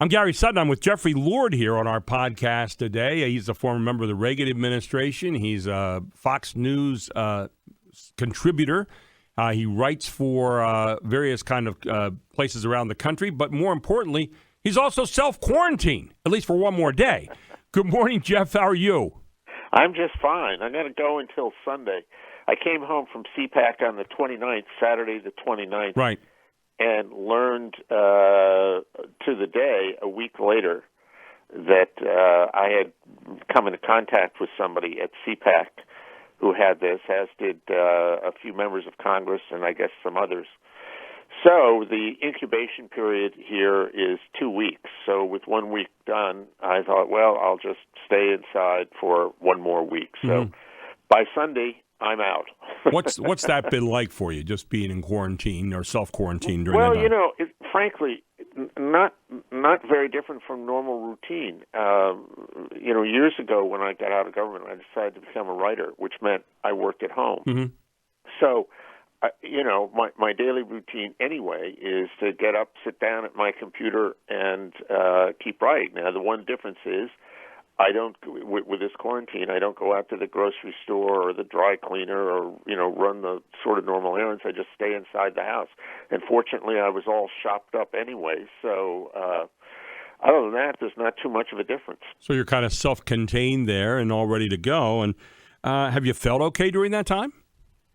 I'm Gary Sutton. I'm with Jeffrey Lord here on our podcast today. He's a former member of the Reagan administration. He's a Fox News contributor. He writes for various kind of places around the country. But more importantly, he's also self-quarantined, at least for one more day. Good morning, Jeff. How are you? I'm just fine. I'm going to go until Sunday. I came home from CPAC on the 29th, Saturday the 29th. Right. And learned to the day, a week later, that I had come into contact with somebody at CPAC who had this, as did a few members of Congress and I guess some others. So the incubation period here is 2 weeks. So with 1 week done, I thought, well, I'll just stay inside for one more week. So by Sunday, I'm out. What's that been like for you, just being in quarantine or self-quarantine during that time? Well, frankly, not very different from normal routine. Years ago when I got out of government, I decided to become a writer, which meant I worked at home. Mm-hmm. So, my daily routine anyway is to get up, sit down at my computer, and keep writing. Now, the one difference is I don't, with this quarantine, I don't go out to the grocery store or the dry cleaner or, run the sort of normal errands. I just stay inside the house. And fortunately, I was all shopped up anyway. So other than that, there's not too much of a difference. So you're kind of self-contained there and all ready to go. And have you felt okay during that time?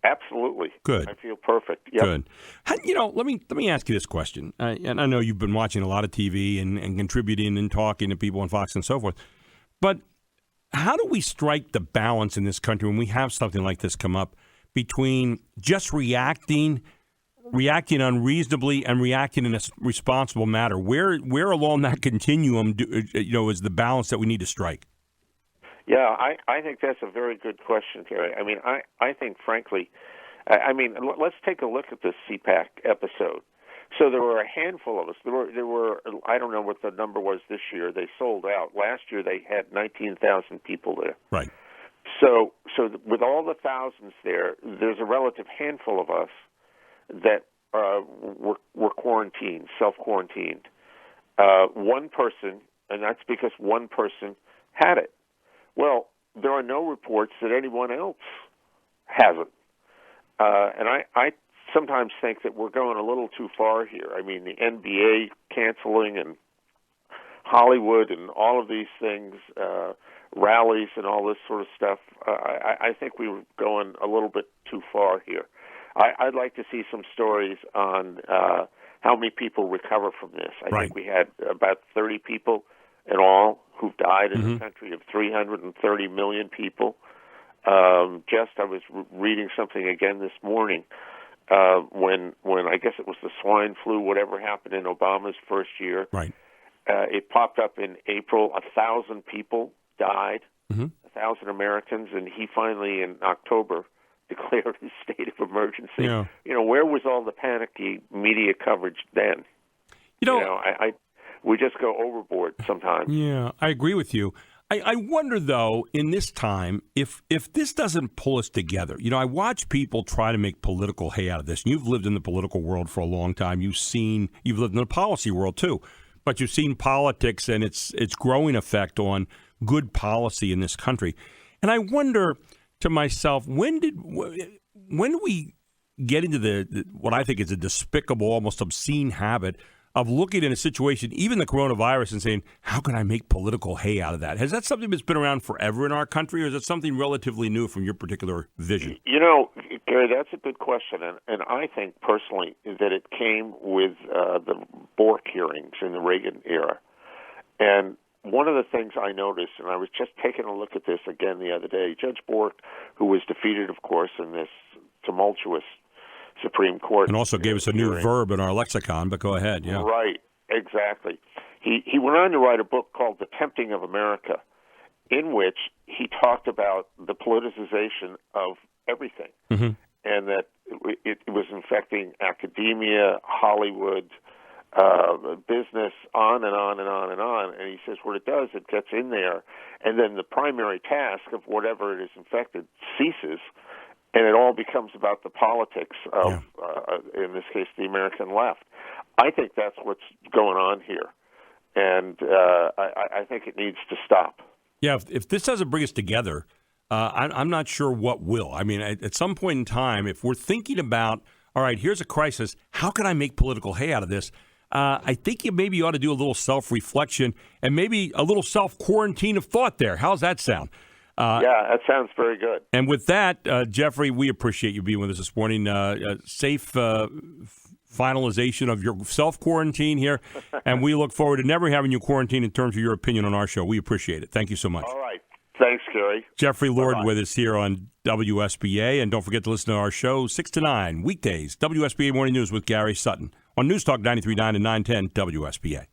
Absolutely. Good. I feel perfect. Yep. Good. Let me ask you this question. And I know you've been watching a lot of TV and contributing and talking to people on Fox and so forth. But how do we strike the balance in this country when we have something like this come up between just reacting unreasonably and reacting in a responsible manner? Where along that continuum is the balance that we need to strike? Yeah, I think that's a very good question, Terry. I mean, I think, frankly, let's take a look at this CPAC episode. So there were a handful of us. There were I don't know what the number was this year. They sold out. Last year they had 19,000 people there. Right. So with all the thousands there's a relative handful of us that were quarantined, self-quarantined. One person, and that's because one person had it. Well, there are no reports that anyone else hasn't. And I sometimes think that we're going a little too far here. I mean, the NBA canceling and Hollywood and all of these things, rallies and all this sort of stuff, I think we were going a little bit too far here. I'd like to see some stories on how many people recover from this. I think we had about 30 people in all who've died in a country of 330 million people. I was reading something again this morning when I guess it was the swine flu, whatever happened in Obama's first year. Right. It popped up in April. 1,000 people died, 1,000 Americans, and he finally in October declared a state of emergency. Yeah. Where was all the panicky media coverage then? We just go overboard sometimes. Yeah, I agree with you. I wonder, though, in this time, if this doesn't pull us together. I watch people try to make political hay out of this. And you've lived in the political world for a long time. You've lived in the policy world, too. But you've seen politics and its growing effect on good policy in this country. And I wonder to myself, when do we get into the what I think is a despicable, almost obscene habit of looking at a situation, even the coronavirus, and saying, how can I make political hay out of that? Has that something that's been around forever in our country, or is it something relatively new from your particular vision? Gary, that's a good question, and I think personally that it came with the Bork hearings in the Reagan era. And one of the things I noticed, and I was just taking a look at this again the other day, Judge Bork, who was defeated, of course, in this tumultuous Supreme Court. And also gave us a new verb in our lexicon, but go ahead. Yeah. Right, exactly. He went on to write a book called The Tempting of America, in which he talked about the politicization of everything, and that it was infecting academia, Hollywood, business, on and on and on and on. And he says what it does, it gets in there, and then the primary task of whatever it is infected ceases, and it all becomes about the politics of, in this case, the American left. I think that's what's going on here. and I think it needs to stop. Yeah, if this doesn't bring us together, I'm not sure what will. I mean, at some point in time, if we're thinking about, all right, here's a crisis, how can I make political hay out of this? I think you maybe ought to do a little self-reflection and maybe a little self-quarantine of thought there. How's that sound? Yeah, that sounds very good. And with that, Jeffrey, we appreciate you being with us this morning. Safe finalization of your self-quarantine here, and we look forward to never having you quarantine in terms of your opinion on our show. We appreciate it. Thank you so much. All right. Thanks, Gary. Jeffrey Lord with us here on WSBA, and don't forget to listen to our show 6 to 9 weekdays, WSBA Morning News with Gary Sutton on News Talk 93.9 and 910 WSBA.